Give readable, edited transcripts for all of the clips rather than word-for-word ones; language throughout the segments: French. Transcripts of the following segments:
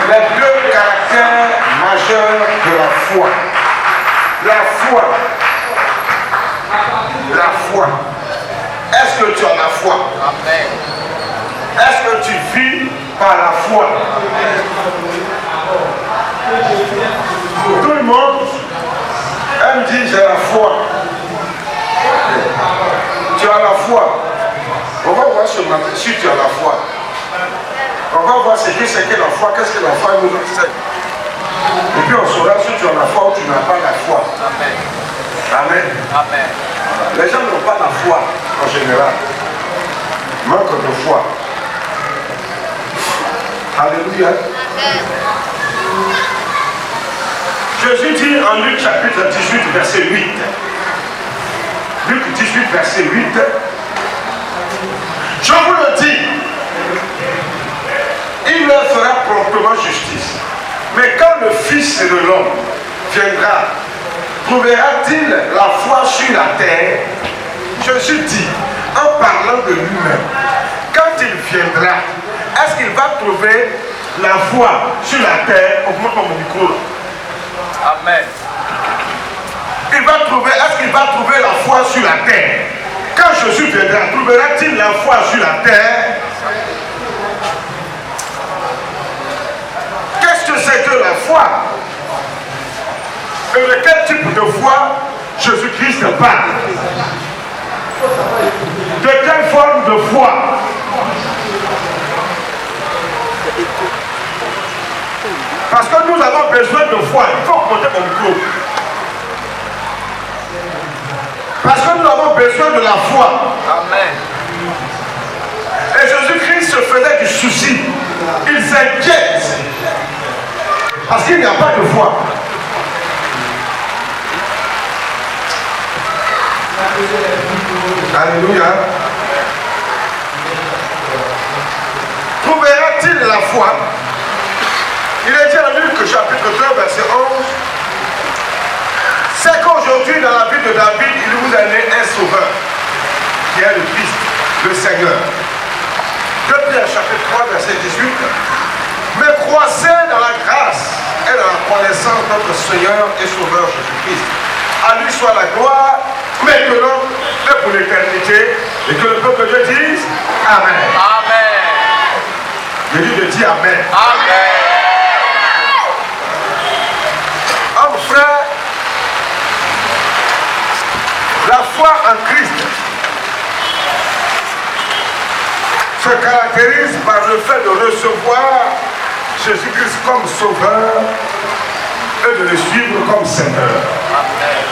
les deux caractères majeurs de la foi. La foi. La foi. Est-ce que tu as la foi? Amen. Est-ce que tu vis par la foi? Tout le monde aime dire j'ai la foi. Tu as la foi. On va voir ce matin si tu as la foi. On va voir ce que c'est que la foi, qu'est-ce que la foi nous enseigne. Et puis on saura si tu as la foi ou tu n'as pas la foi. Amen. Amen. Amen. Les gens n'ont pas la foi en général. Manque de foi. Alléluia. Jésus dit en Luc chapitre 18, verset 8. Luc 18, verset 8. Je vous le dis, il leur fera promptement justice. Mais quand le Fils de l'homme viendra, trouvera-t-il la foi sur la terre? Jésus dit, en parlant de lui-même, quand il viendra, est-ce qu'il va trouver la foi sur la terre? Augmente mon micro là. Amen. Est-ce qu'il va trouver la foi sur la terre? Quand Jésus viendra, trouvera-t-il la foi sur la terre? Qu'est-ce que c'est que la foi? Et de quel type de foi Jésus-Christ parle? De quelle forme de foi? Parce que nous avons besoin de foi. Il faut monter mon micro. Parce que nous avons besoin de la foi. Amen. Et Jésus-Christ se faisait du souci. Il s'inquiète. Parce qu'il n'y a pas de foi. Alléluia. Trouvera-t-il la foi? Il est dit en Luc chapitre 2 verset 11. C'est qu'aujourd'hui dans la vie de David, il vous a né un sauveur, qui est le Christ, le Seigneur. 2 Pierre chapitre 3 verset 18. Mais croissez dans la grâce et dans la connaissance de notre Seigneur et Sauveur Jésus-Christ. À lui soit la gloire, maintenant et pour l'éternité. Et que le peuple de Dieu dise Amen. Amen. Je dis de dire Amen. Amen. Homme frère, la foi en Christ se caractérise par le fait de recevoir Jésus-Christ comme sauveur et de le suivre comme Seigneur. Amen.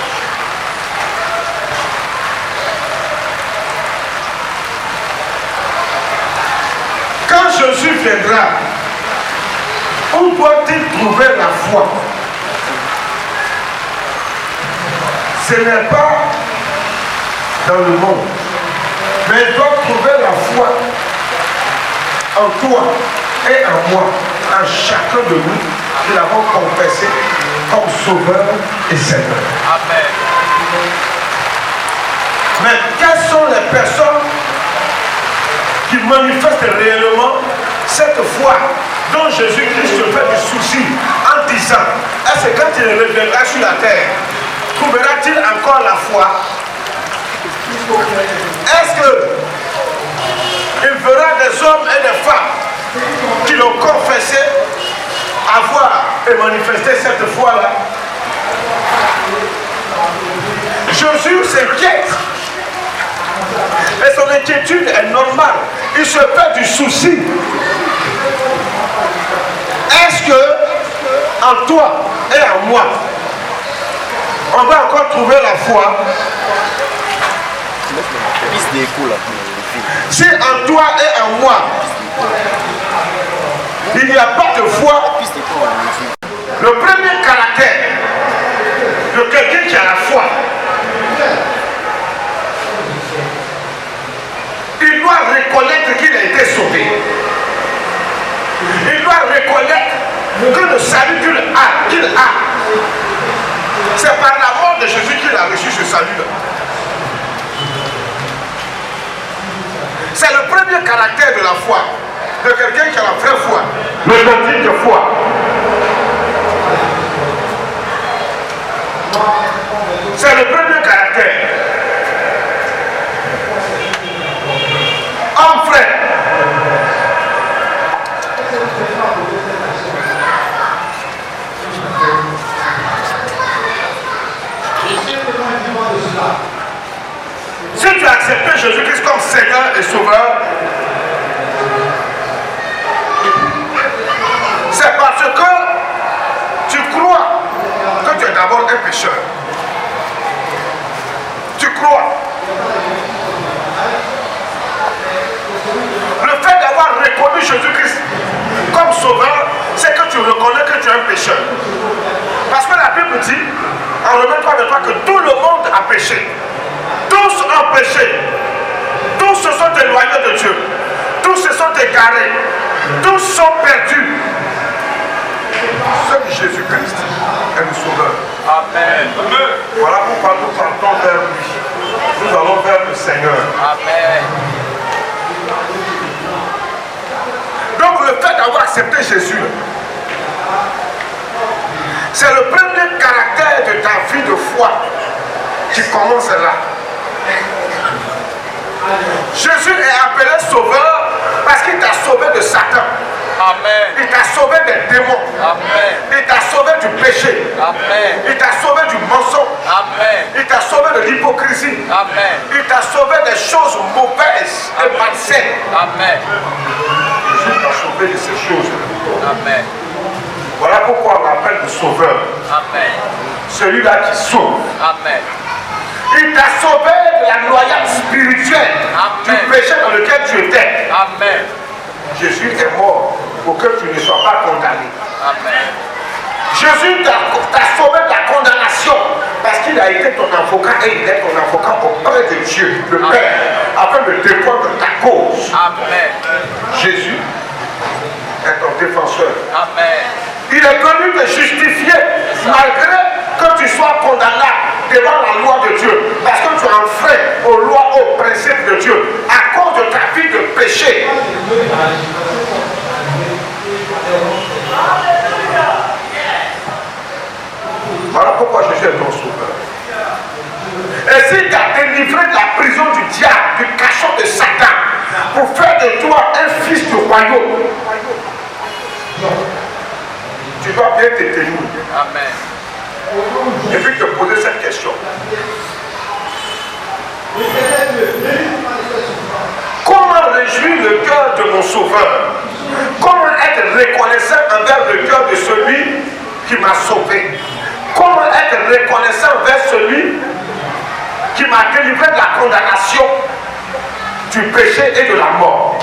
Quand Jésus viendra, où doit-il trouver la foi? Ce n'est pas dans le monde, mais il doit trouver la foi en toi et en moi, en chacun de nous qui l'avons confessé comme sauveur et Seigneur. Amen. Mais quelles sont les personnes qui manifestent réellement cette foi dont Jésus-Christ se fait du souci en disant, est-ce que quand il reviendra sur la terre, trouvera-t-il encore la foi? Est-ce qu'il verra des hommes et des femmes qui l'ont confessé avoir et manifester cette foi-là? Jésus s'inquiète. Et son inquiétude est normale. Il se fait du souci. Est-ce que en toi et en moi, on va encore trouver la foi? Si en toi et en moi, il n'y a pas de foi, le premier caractère de quelqu'un qui a la foi, il doit reconnaître qu'il a été sauvé. Il doit reconnaître que le salut qu'il a, c'est par la mort de Jésus qu'il a reçu ce salut-là. C'est le premier caractère de la foi, de quelqu'un qui a la vraie foi, l'authentique foi. C'est le premier caractère. Homme frère. Si tu as accepté Jésus-Christ comme Seigneur et Sauveur, c'est parce que tu crois que tu es d'abord un pécheur. Tu crois. Le fait d'avoir reconnu Jésus-Christ comme Sauveur, c'est que tu reconnais que tu es un pécheur. Parce que la Bible dit, en Romains 3:23, que tout le monde a péché. Tous ont péché. Tous se sont éloignés de Dieu. Tous se sont égarés. Tous sont perdus. Seul Jésus-Christ est le Sauveur. Amen. Voilà pourquoi nous partons vers lui. Nous allons vers le Seigneur. Amen. Donc le fait d'avoir accepté Jésus, c'est le premier caractère de ta vie de foi qui commence là. Jésus est appelé Sauveur parce qu'il t'a sauvé de Satan. Amen. Il t'a sauvé des démons. Amen. Il t'a sauvé du péché. Amen. Il t'a sauvé du mensonge. Amen. Il t'a sauvé de l'hypocrisie. Amen. Il t'a sauvé des choses mauvaises et malsaines. Amen. Jésus t'a sauvé de ces choses. Amen. Voilà pourquoi on l'appelle le Sauveur. Amen. Celui-là qui sauve. Amen. Il t'a sauvé de la noyade spirituelle. Amen. Du péché dans lequel tu étais. Amen. Jésus est mort pour que tu ne sois pas condamné. Amen. Jésus t'a sauvé de la condamnation parce qu'il a été ton avocat et il est ton avocat auprès de Dieu, le Père, afin de défendre ta cause. Amen. Jésus est ton défenseur. Amen. Il est venu te justifier malgré que tu sois condamnable devant la loi de Dieu. Parce que tu as enfreint aux lois, aux principes de Dieu à cause de ta vie de péché. Voilà pourquoi Jésus est ton sauveur. Et s'il t'a délivré de la prison du diable, du cachot de Satan, pour faire de toi un fils du royaume, tu dois bien te tenir. Amen. Et puis te poser cette question. Comment réjouir le cœur de mon sauveur? Comment être reconnaissant envers le cœur de celui qui m'a sauvé? Comment être reconnaissant envers celui qui m'a délivré de la condamnation, du péché et de la mort?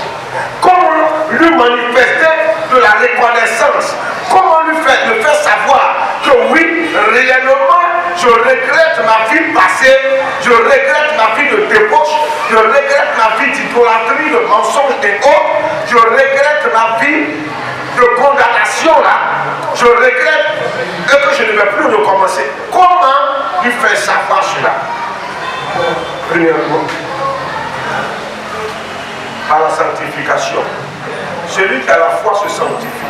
Comment lui manifester de la reconnaissance? Comment lui faire savoir que oui, réellement, je regrette ma vie passée, je regrette ma vie de débauche, je regrette ma vie d'idolâtrie, de mensonge et autres, je regrette ma vie de condamnation là, je regrette et que je ne vais plus recommencer. Comment lui faire savoir cela? Premièrement, par la sanctification. Celui qui a la foi se sanctifie.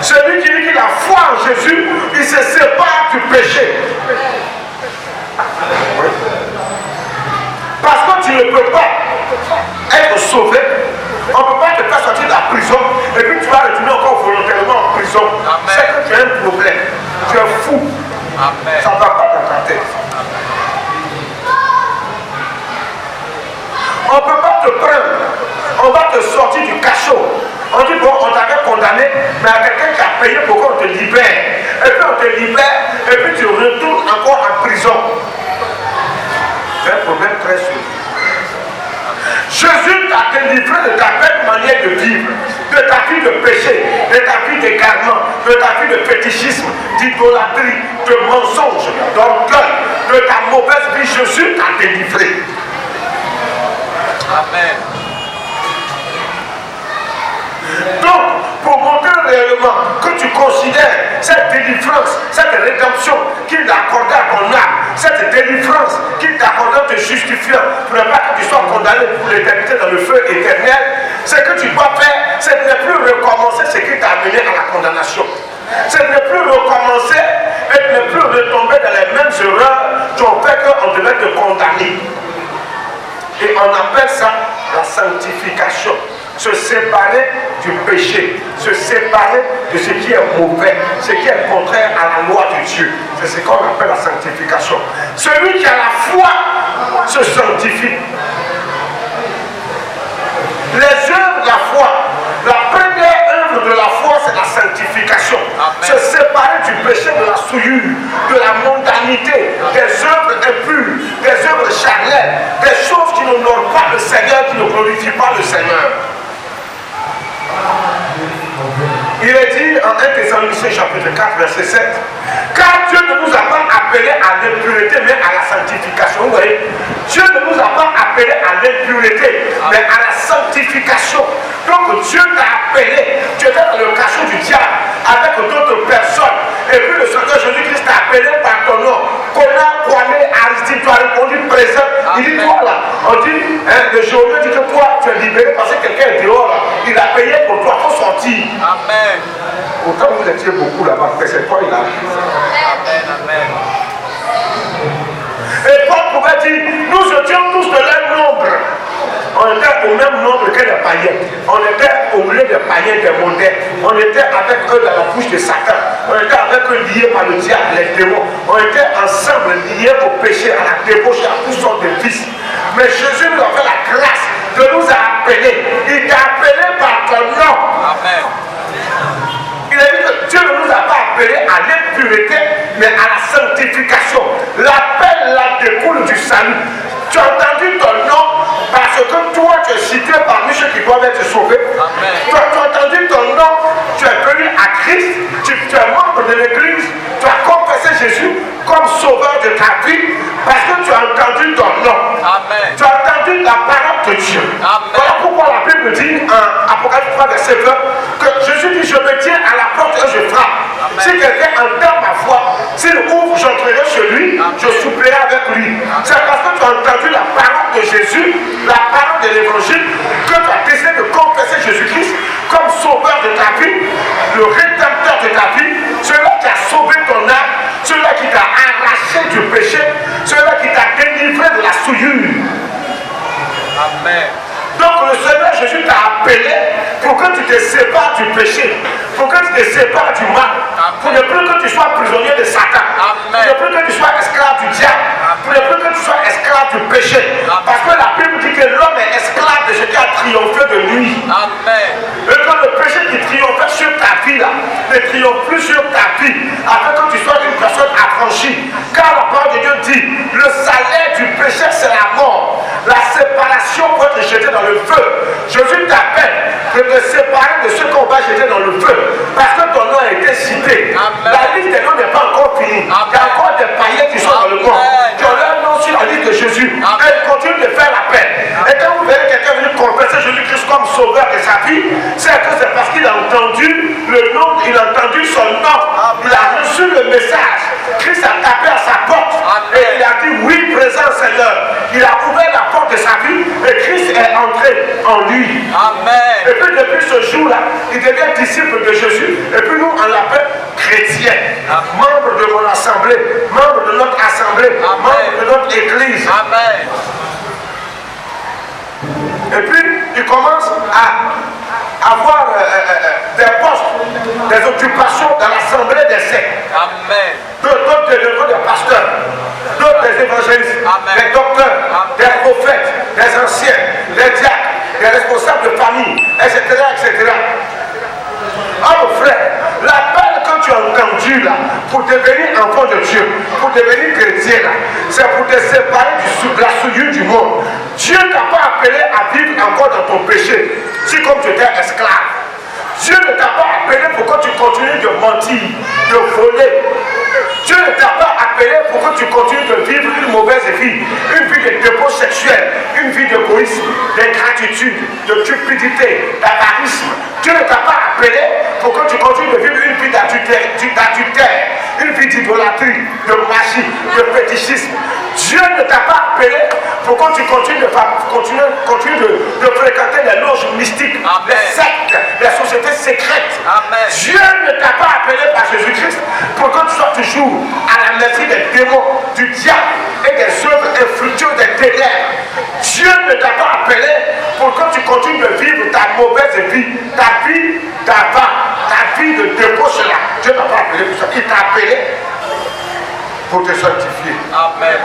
Celui qui dit qu'il a foi en Jésus, il se sépare du péché. Oui. Parce que tu ne peux pas être sauvé, on ne peut pas te faire sortir de la prison et puis tu vas retourner encore volontairement en prison. C'est que tu as un problème. Tu es fou. Amen. Ça ne va pas dans ta tête. On ne peut pas te prendre. On va te sortir du cachot. On dit bon, on t'avait condamné, mais à quelqu'un qui a payé pour qu'on te libère. Et puis on te libère, et puis tu retournes encore en prison. C'est un problème très sérieux. Jésus t'a délivré de ta belle manière de vivre, de ta vie de péché, de ta vie d'égarement, de ta vie de fétichisme, d'idolâtrie, de mensonge, d'orgueil, de ta mauvaise vie. Jésus t'a délivré. Amen. Donc, pour montrer réellement que tu considères cette délivrance, cette rédemption qu'il t'a accordée à ton âme, cette délivrance qu'il t'a accordée en te justifiant, pour ne pas que tu sois condamné pour l'éternité dans le feu éternel, ce que tu dois faire, c'est de ne plus recommencer ce qui t'a amené à la condamnation. C'est de ne plus recommencer et de ne plus retomber dans les mêmes organique. Et on appelle ça la sanctification. Se séparer du péché, se séparer de ce qui est mauvais, ce qui est contraire à la loi de Dieu. C'est ce qu'on appelle la sanctification. Celui qui a la foi se sanctifie. Les œuvres de la foi, la première œuvre de la foi, c'est la sanctification. Amen. Se séparer du péché, de la souillure, de la mondanité, des œuvres impures, des œuvres charnelles, des choses qui n'honorent pas le Seigneur, qui ne glorifient pas le Seigneur. Il est dit en 1 Thessaloniciens chapitre 4 verset 7, car Dieu ne nous a pas appelés à l'impureté mais à la sanctification. Vous voyez, Dieu ne nous a pas appelés à l'impureté mais à la sanctification. Donc Dieu t'a appelé, tu étais dans le cachot du diable avec d'autres personnes. Et puis le Seigneur Jésus-Christ t'a appelé par ton nom. Kona, Kwame, Aristide, tu as répondu présent. Il dit toi là, on dit, le journée dit que toi tu es libéré parce que quelqu'un est dehors là. Il a payé pour toi, il faut sortir. Amen. Autant vous étiez beaucoup là-bas, c'est toi il a. Amen, amen. Et Paul pouvait dire, nous étions tous de même nombre. On était au même nombre que les païens. On était au milieu des païens, des mondains. On était avec eux dans la bouche de Satan. On était avec eux liés par le diable, les démons. On était ensemble liés au péché, à la débauche, à toutes sortes de vices. Mais Jésus nous a fait la grâce de nous appeler. Il t'a appelé par ton nom. Amen. Il a dit que Dieu ne nous a pas appelés à l'impureté, mais à la sanctification. L'appel là découle du salut. Tu as entendu ton nom parce que toi tu es cité parmi ceux qui doivent être sauvés. Amen. Tu as entendu ton nom, tu es venu à Christ, tu es membre de l'église, tu as confessé Jésus comme sauveur de ta vie parce que tu as entendu ton nom. Amen. Tu as entendu la parole de Dieu. Amen. Voilà pourquoi la Bible dit en Apocalypse 3 verset 20 que Jésus dit je me tiens à la porte et je frappe. Amen. Si quelqu'un entend ma voix, s'il ouvre, j'entrerai chez lui, amen, je souperai avec lui. C'est parce que tu as entendu la parole de Jésus, la parole de l'évangile, que tu as décidé de confesser Jésus-Christ comme sauveur de ta vie, le rédempteur de ta vie, celui qui a sauvé ton âme, celui qui t'a arraché du péché, celui qui t'a délivré de la souillure. Amen. Donc le Seigneur Jésus t'a appelé pour que tu te sépares du péché, pour que tu te sépares du mal, pour ne plus que tu sois prisonnier de Satan, pour ne plus que tu sois esclave du diable, pour ne plus que tu sois esclave du péché. Parce que la Bible dit que l'homme est esclave de ce qui a triomphé de lui. Amen. Et que le péché qui triomphait sur ta vie là, ne triomphe plus sur ta vie, afin que tu sois une personne affranchie. Car la parole de Dieu dit, le salaire du péché c'est la mort. La séparation pour être jeté dans le feu. Jésus t'appelle de te séparer de ceux qu'on va jeter dans le feu. Parce que ton nom a été cité. Amen. La liste des noms n'est pas encore finie. Amen. Il y a encore des païens qui sont dans le monde. Qui ont leur nom sur la liste de Jésus. Amen. Et ils continuent de faire la paix. Et quand vous verrez quelqu'un venir confesser Jésus-Christ comme sauveur de sa vie, c'est parce qu'il a entendu le nom, il a entendu son nom. Amen. Il a reçu le message. Christ a tapé à sa porte. Amen. Et il a dit oui, présent Seigneur. Il a ouvert la porte de sa vie et Christ est entré en lui. Amen. Et puis depuis ce jour-là, il devient disciple de Jésus. Et puis nous, on l'appelle chrétien. Amen. Membre de mon assemblée, membre de notre assemblée, amen, membre de notre église. Amen. Et puis, il commence à avoir des postes, des occupations dans l'assemblée des sectes. Amen. D'autres des pasteurs, d'autres des évangélistes, amen, des docteurs, amen, des prophètes, des anciens, des diacres, des responsables de famille, etc., etc. Oh frère, l'appel que tu as entendu là, pour devenir enfant de Dieu, pour devenir chrétien là, c'est pour te séparer de la souillure du monde. Dieu ne t'a pas appelé à vivre encore dans ton péché, si comme tu étais esclave. Dieu ne t'a pas appelé pour que tu continues de mentir, de voler. Dieu ne t'a pas appelé pour que tu continues de vivre une mauvaise vie, une vie de débauche sexuelle, une vie d'égoïsme, d'ingratitude, de cupidité, d'avarisme. Dieu ne t'a pas appelé pour que tu continues de vivre une vie d'adultère, une vie d'idolâtrie, de magie, de fétichisme. Dieu ne t'a pas appelé pour que tu continues de fréquenter les loges mystiques, amen, les sectes, les sociétés secrètes. Amen. Dieu ne t'a pas appelé par Jésus-Christ pour que tu sois toujours à la merci des démons, du diable et des œuvres infructueuses des ténèbres. Dieu ne t'a pas appelé pour que tu continues de vivre ta mauvaise vie, ta vie d'avant, ta vie de débauche là. Dieu ne t'a pas appelé pour ça. Il t'a appelé pour te sanctifier. Amen.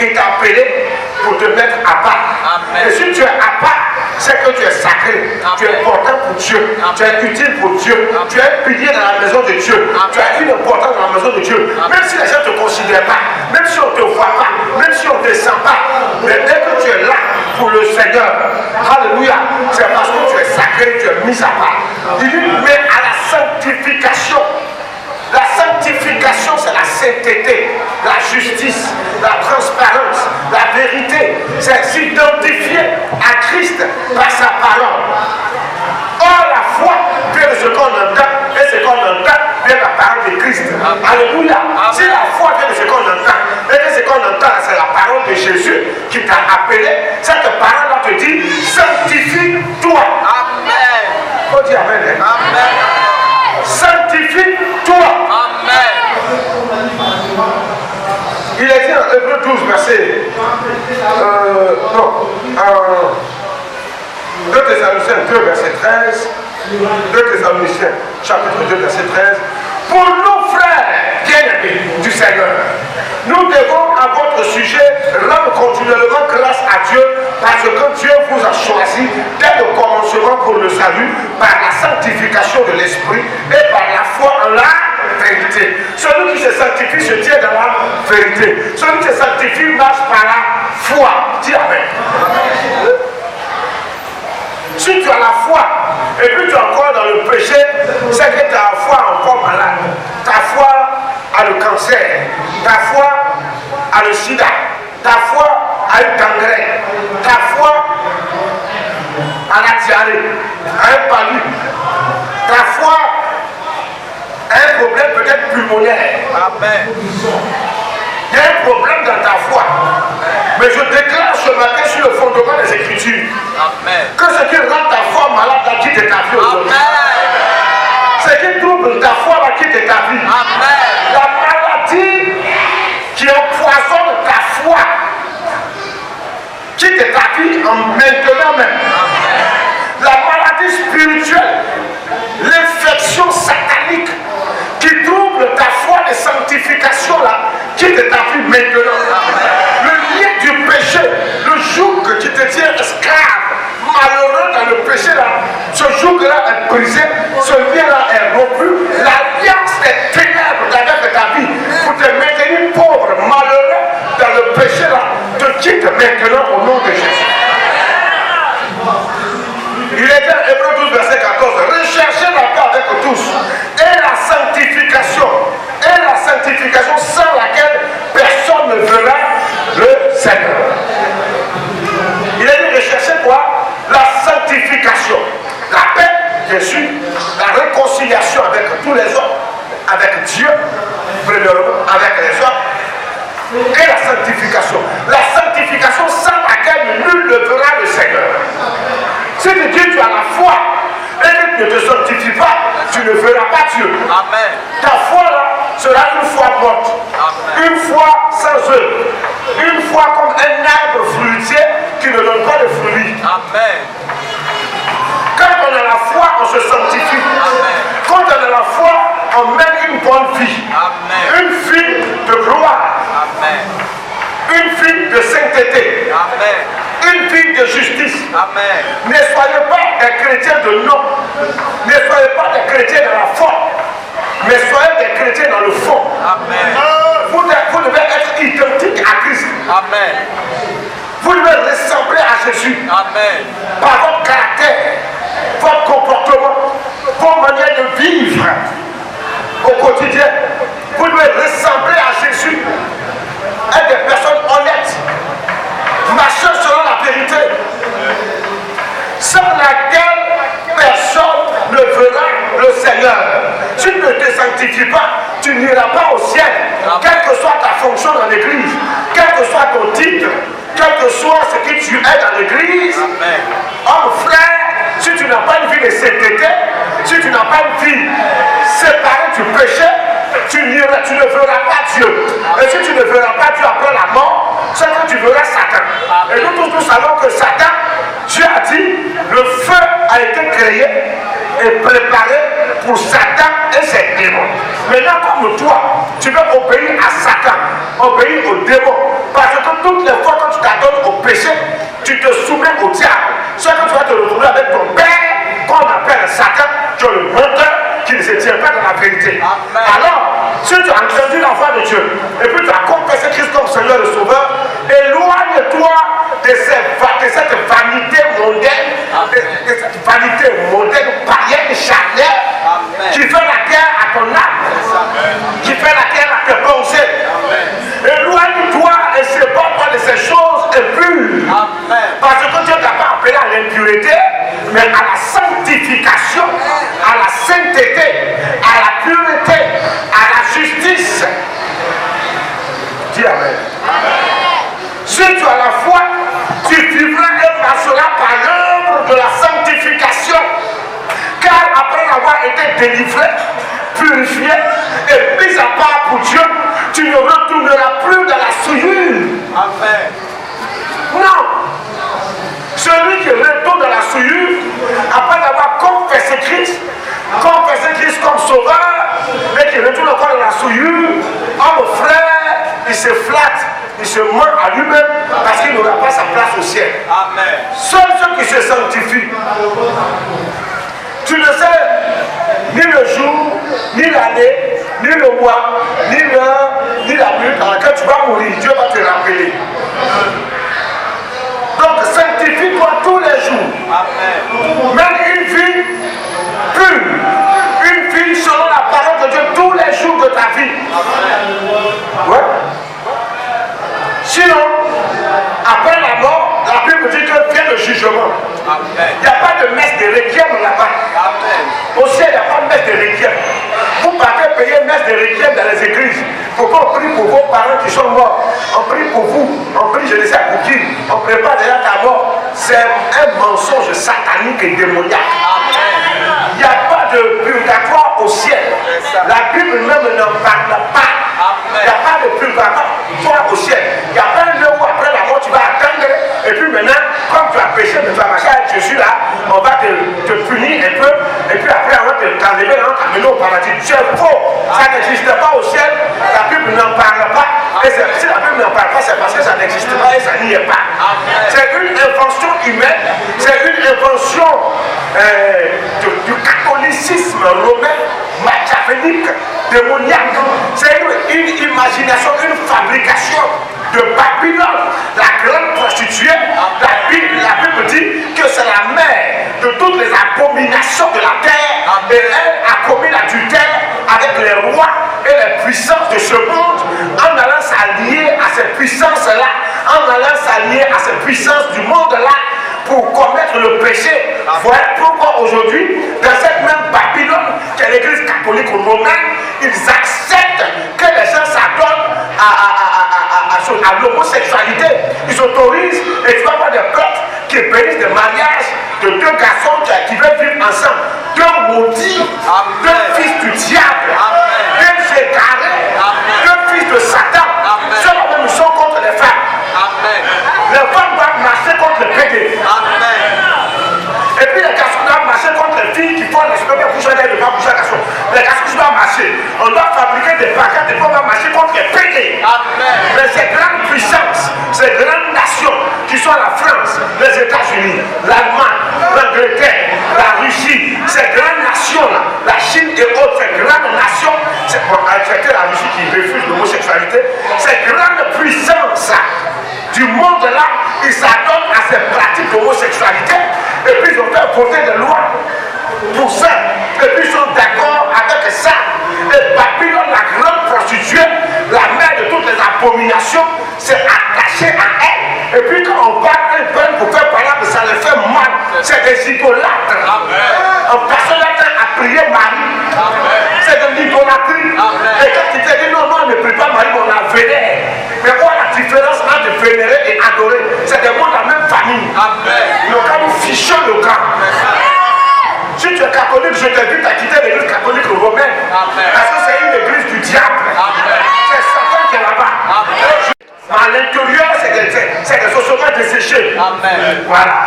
Il t'a appelé pour te mettre à part. Amen. Et si tu es à part, c'est que tu es sacré. Amen. Tu es important pour Dieu. Amen. Tu es utile pour Dieu. Amen. Tu es un pilier dans la maison de Dieu. Amen. Tu as une importance dans la maison de Dieu. Amen. Même si les gens ne te considèrent pas, même si on ne te voit pas, même si on ne te sent pas, mais dès que tu es là pour le Seigneur, alléluia, c'est parce que tu es sacré, tu es mis à part. Il dit, mais à la sanctification. La sanctification, c'est la sainteté, la justice, la transparence, la vérité. C'est s'identifier à Christ par sa parole. Or, la foi vient de ce qu'on entend, et ce qu'on entend vient de la parole de Christ. Alléluia. Si la foi vient de ce qu'on entend, et que ce qu'on entend, c'est la parole de Jésus qui t'a appelé, cette parole-là te dit, sanctifie-toi. Amen. On dit Amen. Hein? Amen. Sanctifie-toi. Amen. Il est dit en Hébreux 12, verset. 2 Thessaloniciens 2, verset 13. 2 Thessaloniciens, chapitre 2, verset 13. Pour nos frères bien-aimés du Seigneur, nous devons à votre sujet rendre continuellement grâce à Dieu parce que Dieu vous a choisi dès le commencement pour le salut par la sanctification de l'esprit et par la foi en la vérité. Celui qui se sanctifie se tient dans la vérité. Celui qui se sanctifie marche par la foi. Dis Amen. Si tu as la foi et puis tu es encore dans le péché, c'est que ta foi est encore malade. Ta foi a le cancer, ta foi a le sida, ta foi a une gangrène, ta foi a la diarrhée, a un palu, ta foi a un problème peut-être pulmonaire. Amen. Il y a un problème dans ta foi. Mais je déclare ce matin sur le fondement des Écritures Amen. que ce qui rend ta foi malade va quitter ta vie aujourd'hui. Amen. Ce qui trouble ta foi va quitter ta vie. Amen. La maladie qui empoisonne ta foi quitte ta vie en maintenant même. Amen. La maladie spirituelle, l'infection satanique qui trouble ta foi de sanctification là, quitte ta vie maintenant. Le lien du péché, le joug qui te tient esclave, malheureux dans le péché là, ce joug-là est brisé, ce lien-là est rompu, l'alliance des ténèbres avec ta vie pour te maintenir pauvre, malheureux dans le péché là, te quitte maintenant au nom de Jésus. Il est dans Hébreux 12, verset 14. Recherchez la paix avec tous et la sanctification sans laquelle personne ne verra le Seigneur. Il est dit rechercher quoi? La sanctification. La paix, bien sûr, la réconciliation avec tous les hommes, avec Dieu, premièrement, avec les hommes, et la sanctification. La sanctification sans laquelle nul ne verra le Seigneur. Si tu dis tu as la foi et que tu ne te sanctifies pas, tu ne verras pas Dieu. Amen. Ta foi là sera une foi morte. Amen. Une foi sans œuvre. Une foi comme un arbre fruitier qui ne donne pas de fruits. Amen. Quand on a la foi, on se sanctifie. Amen. Quand on a la foi, on mène une bonne vie. Amen. Une vie de gloire. Amen. Une vie de sainteté. Amen. Une vie de justice. Amen. Ne soyez pas des chrétiens de nom. Ne soyez pas des chrétiens dans la forme. Mais soyez des chrétiens dans le fond. Amen. Vous devez être identique à Christ. Amen. Vous devez ressembler à Jésus. Amen. Par votre caractère, votre comportement, vos manières de vivre au quotidien. Vous devez ressembler à Jésus. Être des personnes honnêtes. Marchant selon la vérité. Sans laquelle personne ne verra le Seigneur. Si tu ne te sanctifies pas, tu n'iras pas au ciel. Quelle que soit ta fonction dans l'église, quel que soit ton titre, quel que soit ce que tu es dans l'église, homme frère, si tu n'as pas une vie de sainteté, si tu n'as pas une vie séparée du péché, tu ne verras pas Dieu. Et si tu ne verras pas Dieu après la mort, c'est que tu verras Satan. Et nous tous nous savons que Satan, Dieu a dit, le feu a été créé et préparé pour Satan et ses démons. Maintenant, comme toi, tu veux obéir à Satan, obéir aux démons, parce que toutes les fois que tu t'adonnes au péché, tu te soumets au diable. Ce que tu vas te retrouver avec ton père, qu'on appelle Satan, tu es le menteur qui ne se tient pas dans la vérité. Amen. Alors, si tu as entendu la voix de Dieu, et puis tu as confessé Christ comme Seigneur et Sauveur, éloigne-toi de cette vanité mondaine, de cette vanité mondaine, païenne, charnelle, qui fait la guerre à ton âme, qui fait la guerre à tes pensées. Éloigne-toi et sépare-toi de ces choses impures. Parce que Dieu ne t'a pas appelé à l'impureté, mais à la sanctification, à la sainteté, à la pureté, à la justice. Dis Amen. Si tu as la foi, tu vivras et marcheras par l'œuvre de la sanctification. Car après avoir été délivré, purifié et mis à part pour Dieu, tu ne retourneras plus dans la souillure. Amen. Non. Celui qui retourne dans la souillure, après avoir confessé Christ comme sauveur, mais qui retourne encore dans la souillure, oh mon frère, il se flatte, il se ment à lui-même parce qu'il n'aura pas sa place au ciel. Amen. Seuls ceux qui se sanctifient, tu ne sais ni le jour, ni l'année, ni le mois, ni l'heure, ni la minute dans laquelle tu vas mourir. Dieu va te rappeler. Donc sanctifie-toi tous les jours. Amen. Mène une vie pure, une vie selon la parole de Dieu tous les jours de ta vie. Ouais. Sinon, après la mort, la Bible dit que vient le jugement. Il n'y a pas de messe de requiem là-bas. Au ciel, il n'y a pas de messe de requiem. Vous partez payer une messe de requiem dans les églises. Pourquoi on prie pour vos parents qui sont morts? On prie pour vous. On prie, je ne sais pour qui. On prépare déjà ta mort. C'est un mensonge satanique et démoniaque. Il n'y a pas de purgatoire au ciel. La Bible même n'en parle pas. Il n'y a pas de purgatoire au ciel. Il n'y a pas un lieu où après la mort tu vas attendre. Et puis maintenant, comme tu as péché, mais tu as marché avec Jésus là, on va te punir un peu. Et puis après, on va t'enlever, on va t'amener au paradis. C'est faux. Ça n'existe pas au ciel. La Bible n'en parle pas. Et si la Bible n'en parle pas, c'est parce que ça n'existe pas et ça n'y est pas. C'est une invention humaine. C'est une invention du catholicisme romain, machiavélique, démoniaque. C'est une imagination, une fabrication de Babylone, la grande prostituée. La Bible dit que c'est la mère de toutes les abominations de la terre. Et elle a commis l'adultère avec les rois et les puissances de ce monde en allant s'allier à ces puissances-là, en allant s'allier à ces puissances du monde-là pour commettre le péché. Voilà pourquoi aujourd'hui, dans cette même Babylone qu'est l'église catholique romaine, ils acceptent que les gens s'adonnent à l'homosexualité. Ils autorisent, et tu vas voir des peuples qui bénissent des mariages de deux garçons qui veulent vivre ensemble. Deux maudits, deux fils du diable, deux égarés, deux fils de Satan. Ceux-là même sont contre les femmes. Les femmes doivent marcher contre les pédés. Et puis les garçons doivent marcher contre les filles qui font les super boucher d'air de pas boucher garçon. Les garçons doivent marcher. On doit fabriquer des pancartes et on va marcher contre les pédés. Mais ces grandes puissances, ces grandes nations qui sont la France, les États-Unis, l'Allemagne, l'Angleterre, la Russie, ces grandes nations-là, la Chine et autres, ces grandes nations, c'est pour accepter la Russie qui refuse l'homosexualité, ces grandes puissances du monde-là, ils s'adonnent à ces pratiques d'homosexualité et puis ils ont fait voter des lois pour ça. Et puis ils sont d'accord avec ça. Et Babylone, la grande prostituée, la mère de toutes les abominations, s'est attachée à elle. Et puis quand on parle, ils prennent pour faire parler, mais ça les fait mal. C'est des idolâtres. Personne n'a prié Marie. C'est de l'idolâtrie. Et quand tu te dis non, on ne prie pas Marie, on la vénère. Mais quoi la différence entre vénérer et adorer? C'est des mots de la même famille. Ils n'ont qu'à nous ficher le camp. Si tu es catholique, je t'invite à quitter l'église catholique romaine. Parce que c'est une église du diable. C'est Satan qui est là-bas. À l'intérieur, c'est Voilà.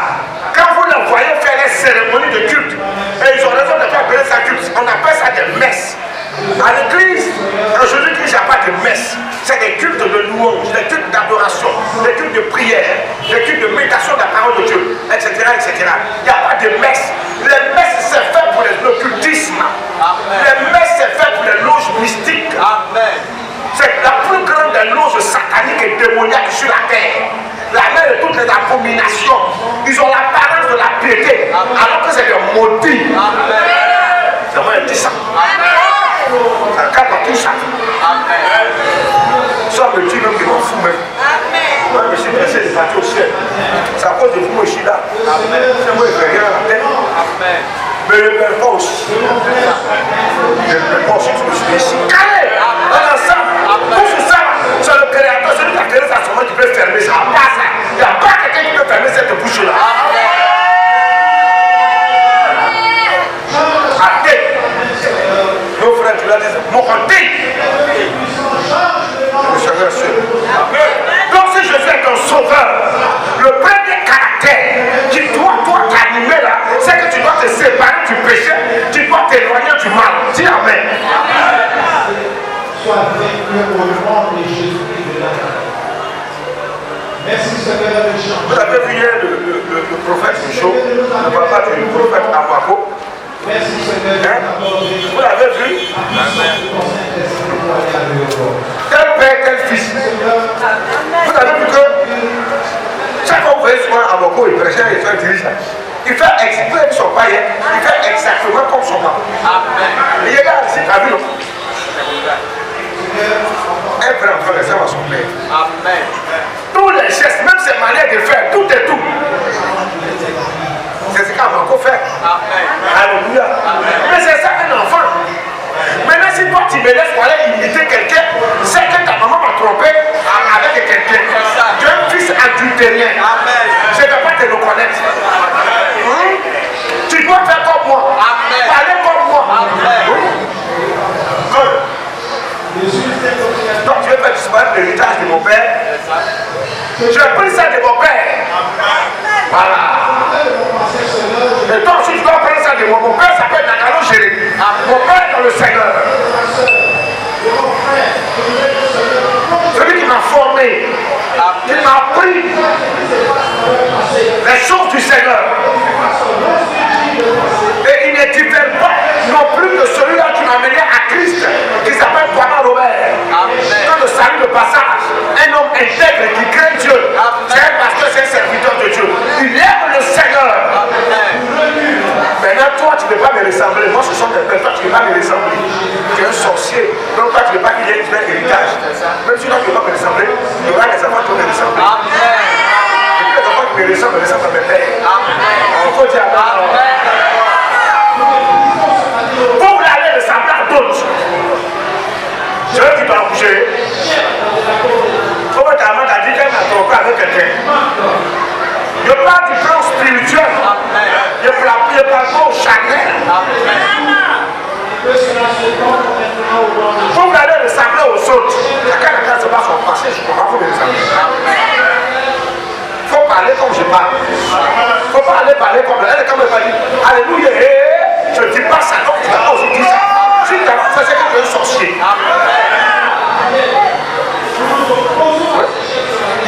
Quand vous les voyez faire les cérémonies de culte, et ils ont raison de faire appeler ça culte, on appelle ça des messes. À l'église, en Jésus-Christ, il n'y a pas de messe. C'est des cultes de louange, des cultes d'adoration, des cultes de prière, des cultes de méditation de la parole de Dieu, etc. etc. Il n'y a pas de messe. Les messes, c'est fait pour l'occultisme. Les messes, c'est fait pour les loges mystiques. C'est la plus grande des loges sataniques et démoniaques sur la terre. La mère de toutes les abominations. Ils ont l'apparence de la piété, alors que c'est des maudits. C'est moi qui dis ça. Un cas dans tout ça. Ça me dit même qu'ils m'en foutent même. Moi je me suis pressé de partir au ciel. C'est à cause de vous, moi je suis là. C'est moi qui ne fais rien à la terre. Mais je ne perds pas aussi. Je ne perds pas aussi, je me suis dit ici. Calé! On est ensemble. Tout ça, c'est le créateur, celui qui a créé ça, seulement qui peut fermer ça. Il n'y a pas quelqu'un qui peut fermer cette bouche-là. Nos frères, tu l'as dit, mon côté. Le Seigneur seul. Donc si Jésus est ton sauveur, le premier caractère qui doit t'animer là, c'est que tu dois te séparer du péché, tu dois t'éloigner du mal. Dis Amen. Sois vécu au nom de Jésus-Christ de Nazareth. Merci Seigneur de Jean. Vous avez vu hier le prophète Michaud, le papa du prophète Amako. Merci Seigneur. Vous l'avez vu? Tel père, tel fils. Vous avez vu que chaque fois que vous voyez souvent Amako, il prêchait, il fait dirige. Il fait exactement son païen, il fait exactement comme son papa. Il est là, ici, t'as vu non? Un vrai enfant ressemble à son père. Amen. Tous les gestes, même ses manières de faire, tout et tout. C'est ce qu'Amako fait. Alléluia. Mais c'est ça un enfant. Maintenant, si toi tu me laisses pour aller imiter quelqu'un, c'est que ta maman m'a trompé avec quelqu'un. Tu es un fils adultérien. Je ne vais pas te reconnaître. Tu dois faire comme moi. Parler comme moi. Donc tu veux faire disparaître l'héritage de mon père. Je pris ça de mon père. Voilà. Et toi aussi tu dois prendre ça de moi. Mon père s'appelle Nakano Jérémie. Mon père est dans le Seigneur. Celui qui m'a formé, qui m'a appris les choses du Seigneur. Et il ne diffère pas non plus de celui-là qui m'a mené à Christ, qui s'appelle Thomas Robert. Quand le salut de passage, un homme intègre qui craint Dieu, c'est un pasteur, c'est un serviteur de Dieu. Il aime le Seigneur. Maintenant, toi, tu ne peux pas me ressembler. Moi, ce sont des personnes, toi, tu ne peux pas me ressembler. Tu es un sorcier. Donc, toi, tu ne peux pas qu'il y ait un héritage. Même si toi, tu ne peux pas me ressembler, il y aura des enfants qui vont me ressembler. Et puis, les enfants qui me ressemblent à mes pères. Il faut dire Amen. Pour aller ressembler à d'autres, je veux qu'il doit bouger. Comment ta maman t'a dit qu'elle m'a trompé avec quelqu'un? Je parle du plan spirituel. Je parle pas au charnel. Pour aller ressembler aux autres, chacun n'a qu'à se battre son passé, je comprends vous me ressembler. Il faut parler comme je parle. Il ne faut pas aller parler comme elle, comme elle va dire Alléluia. Je ne dis pas ça, donc tu vas pas aussi dire ça. Si tu as fait, c'est que tu es un sorcier.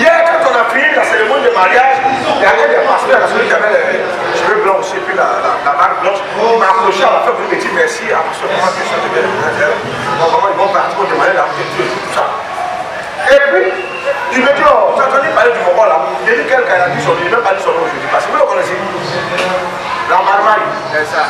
Hier, quand on a fini la cérémonie de mariage, il y avait des pasteurs, celui qui avait les cheveux blancs aussi, puis la barbe blanche, il m'a approché à la fin pour me dire merci, après ce moment, que ça devait être. Bon, ils vont partir pour demander la vie de Dieu et tout ça. Et puis, il me dit, oh, tu as entendu parler du moment là? Il dit quelqu'un a dit son nom, il n'a même pas dit son nom aujourd'hui, parce que vous le connaissez. La marmaille. C'est ça.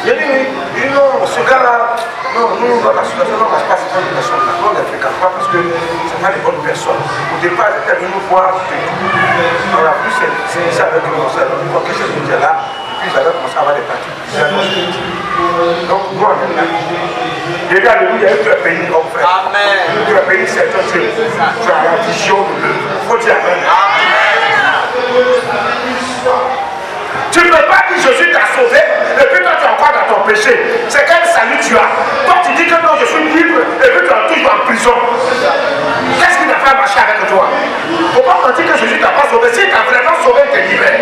Il dit oui, il dit non, ce gars-là, non, nous, dans la situation, on ne passe pas cette personne-là, on ne les fréquente pas parce que ce n'est pas les bonnes personnes. Au départ, ils étaient venus nous voir, on a plus c'est ça avec le conseil, on a vu quoi que c'est nous là, puis ils avaient commencé à avoir des pratiques. Donc, nous, on est là. Il dit alléluia, tu es béni, mon frère. Amen. Tu es béni, c'est ton Dieu. Tu as la vision de Dieu. Il faut dire Amen. Tu ne peux pas dire Jésus t'a sauvé et puis toi tu es encore dans ton péché. C'est quel salut tu as? Toi tu dis que non, je suis libre et puis tu es toujours en prison. Qu'est-ce qui n'a pas marché avec toi? Il ne faut pas mentir que Jésus t'a pas sauvé. Si tu as vraiment sauvé, tu es libéré.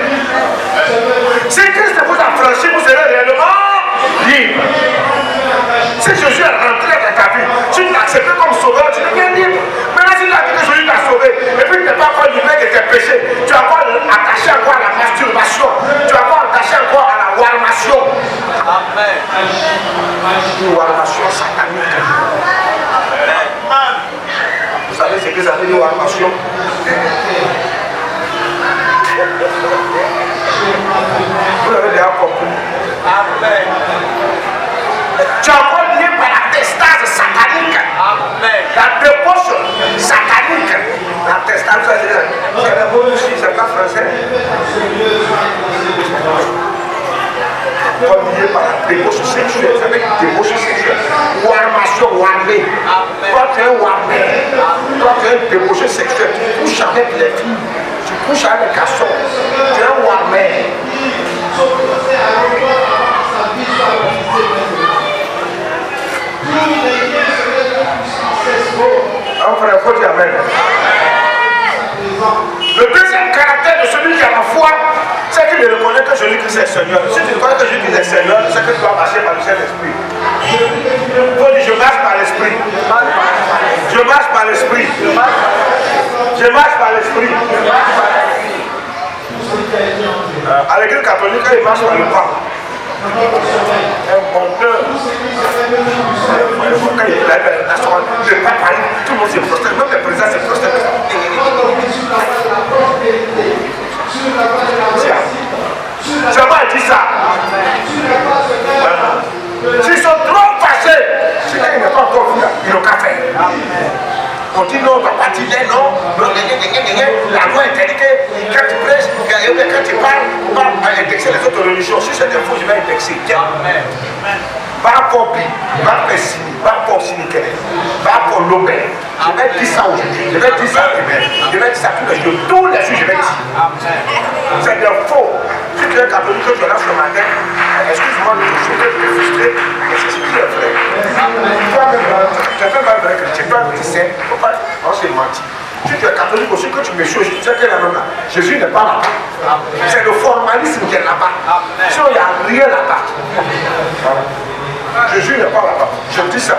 une warmation satanique. Vous savez ce que ça veut dire warmation? Vous avez déjà compris. Amen. Tu es encore lié par la testase satanique. Amen. La débauche satanique. La testase satanique. C'est pas français. Lié par la débauche sexuelle. Ça veut dire débauche sexuelle. Warmation, warmé. Toi, tu es un warmé. Toi, tu es un débauché sexuel. Tu couches avec les filles. Tu couches avec les garçons. Tu es un warmé. Frère, il faut dire Amen. Le deuxième caractère de celui qui a la foi, c'est qu'il reconnaît que Jésus-Christ est Seigneur. Si tu reconnais que Jésus-Christ est Seigneur, c'est que tu dois marcher par le Saint-Esprit. Il faut dire, je marche par l'Esprit. Je marche par l'Esprit. Je marche par l'Esprit. À l'église catholique, il marche par le pas. Un menteur. Quand il a la nation, je ne vais pas parler, tout le monde se prosterne, même les présidents se prosternent. Jamais dit ça. S'ils sont trop fâchés, c'est qu'il n'est pas encore venu, ils n'ont qu'à faire. On dit non, on ne va pas dire non, la loi interdit que quand tu prêches, quand tu parles, on va indexer les autres religions. Si c'est des faux, je vais indexer. Pas pour Pi, pas pour Sini, pas pour Siniké, pas pour Lobé. Je vais dire ça aujourd'hui, je vais dire ça demain, je vais dire ça tous les jours, tous les jours je vais dire. C'est des faux. Si tu es catholique, tu es là ce matin, excuse-moi de te choquer, de te frustrer, mais c'est ce qui est vrai. Toi-même, tu es pas mal vrai chrétien, toi tu sais, on s'est menti. Si tu es catholique aussi, que tu me choses, tu sais que là-bas, Jésus n'est pas là-bas. C'est le formalisme qui est là-bas. Sinon, il n'y a rien là-bas. Jésus n'est pas là-bas. Je dis ça.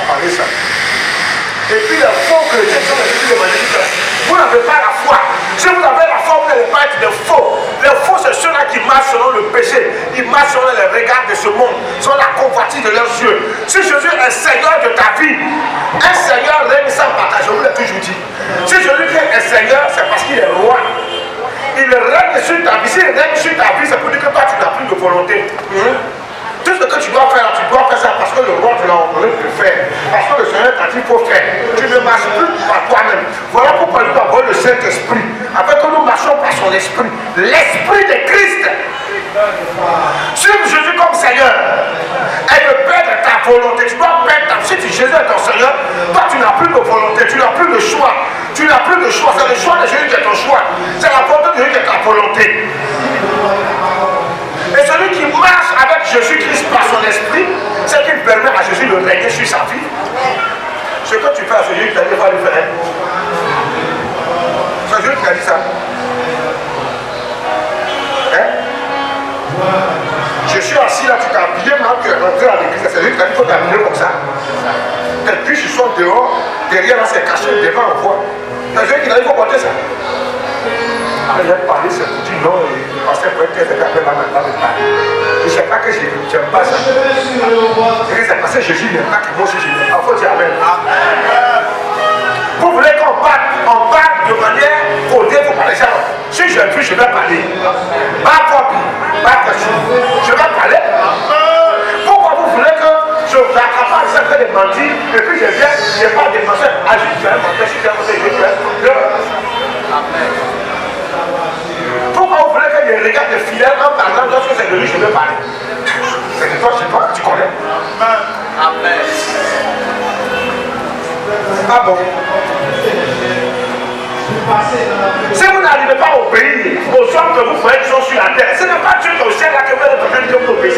Parlez ça. Et puis les faux chrétiens sont les plus évangéliques. Vous n'avez pas la foi. Si vous avez la foi, vous n'allez pas être des faux. Les faux, c'est ceux-là qui marchent selon le péché. Ils marchent selon les regards de ce monde, selon la convoitise de leurs yeux. Si Jésus est Seigneur de ta vie, un Seigneur règne sans partage. Je vous l'ai toujours dit. Si Jésus est Seigneur, c'est parce qu'il est roi. Il règne sur ta vie. S'il règne sur ta vie, c'est pour dire que toi, tu n'as plus de volonté. Tout ce que tu dois faire, ça parce que le roi te l'a ordonné de le faire. Parce que le Seigneur t'a dit qu'il faut faire. Tu ne marches plus par toi-même. Voilà pourquoi nous avons le Saint-Esprit. Afin que nous marchons par son esprit. L'esprit de Christ. Suive Jésus comme Seigneur. Et de perdre ta volonté. Tu dois perdre ta volonté. Si Jésus est ton Seigneur, toi tu n'as plus de volonté. Tu n'as plus de choix. Tu n'as plus de choix. C'est le choix de Jésus qui est ton choix. C'est la volonté de Jésus qui est ta volonté. Et celui qui marche avec Jésus-Christ par son esprit, c'est qu'il permet à Jésus de régner sur sa vie. Ce que tu fais à Jésus, tu as dit, va lui faire. C'est Jésus qui a dit ça. Hein? Je suis assis là, tu t'es habillé, maintenant tu es rentré à l'église. C'est Jésus qui a dit, il faut t'habiller comme ça. Tes biches sont dehors, derrière là c'est caché, devant on voit. C'est Jésus qui a dit, il faut porter ça. Après j'ai parlé, c'est pour dire non, le pasteur peut être très après ma main, me parler. Je ne sais pas que je n'aime pas ça. C'est parce que Jésus n'aime pas que moi aussi je n'aime pas. Il faut dire Amen. Vous voulez qu'on parle de manière codée, vous parlez ça. Si je puis, je vais parler. Pas copie, pas question. Je vais parler. Pourquoi vous voulez que je n'accapare ça que des mentis et puis je viens, je n'ai pas de mentir. Ah, je suis un menteur, je suis un menteur, je suis un Amen. Pourquoi vous voulez que je regarde les fidèles en parlant lorsque c'est de lui je veux parler? C'est de toi, tu connais. Amen. Ah bon? Si vous n'arrivez pas à obéir aux hommes que vous voyez qui sont sur la terre, ce n'est pas Dieu au ciel là que vous avez besoin de vous obéir,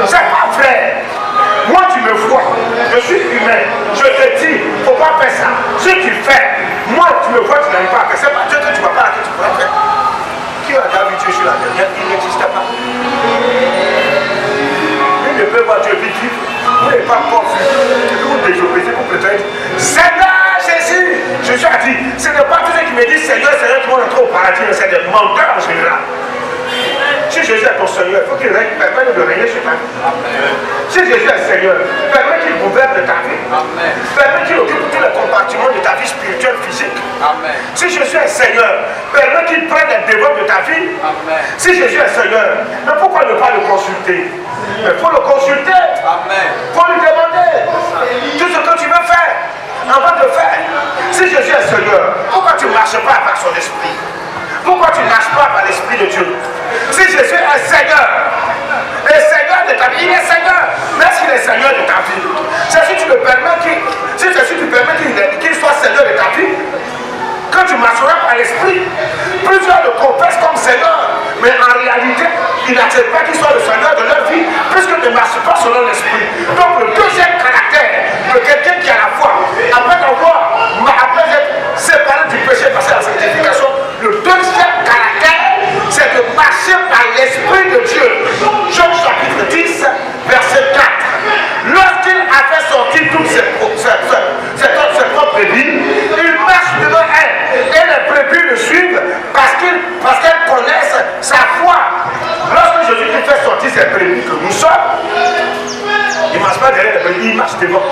c'est pas vrai. Moi tu me vois, je suis humain, je te dis, il ne faut pas faire ça. Si tu fais, moi tu me vois, tu n'arrives pas à faire, c'est pas Dieu que tu ne vas pas que tu pourras faire. Qui a déjà vu Dieu sur la terre? Il n'existe pas. Il ne peut voir Dieu vite. Vous n'êtes pas confus. Vous désobéissez, vous prétendez. Seigneur Jésus, Jésus a dit, ce n'est pas tous ceux qui me disent Seigneur, Seigneur, qui vont entrer au paradis, c'est des menteurs en général. si Jésus est ton Seigneur, il faut qu'il permette de régner sur ta vie. Si Jésus est Seigneur, permet qu'il gouverne de ta vie. Permet qu'il occupe tous les compartiments de ta vie spirituelle, physique. Si Jésus est Seigneur, permet qu'il prenne les devants de ta vie. Si Jésus est Seigneur, mais pourquoi ne pas le consulter? Il faut le consulter. Il faut lui demander tout ce que tu veux faire avant de faire. Si Jésus est Seigneur, pourquoi tu ne marches pas par son esprit? Pourquoi tu ne marches pas par l'esprit de Dieu? Si Jésus est Seigneur, le Seigneur de ta vie, il est Seigneur, mais est-ce qu'il est Seigneur de ta vie? C'est si tu le permets qu'il soit Seigneur de ta vie, que tu marcheras par l'esprit. Plusieurs le confessent comme Seigneur, mais en réalité, ils n'acceptent pas qu'il soit le Seigneur de leur vie, puisqu'ils ne marchent pas selon l'esprit. Donc le deuxième caractère de quelqu'un qui a la foi, après être séparé du péché, passer à la sanctification, le deuxième caractère, c'est de marcher par l'esprit de Dieu. Jean chapitre 10, verset 4. Lorsqu'il a fait sortir toutes ses propres brebis, il marche devant elles et les brebis le suivent parce qu'elles connaissent sa foi. Lorsque Jésus fait sortir ses brebis que nous sommes, il ne marche pas derrière les brebis, il marche devant.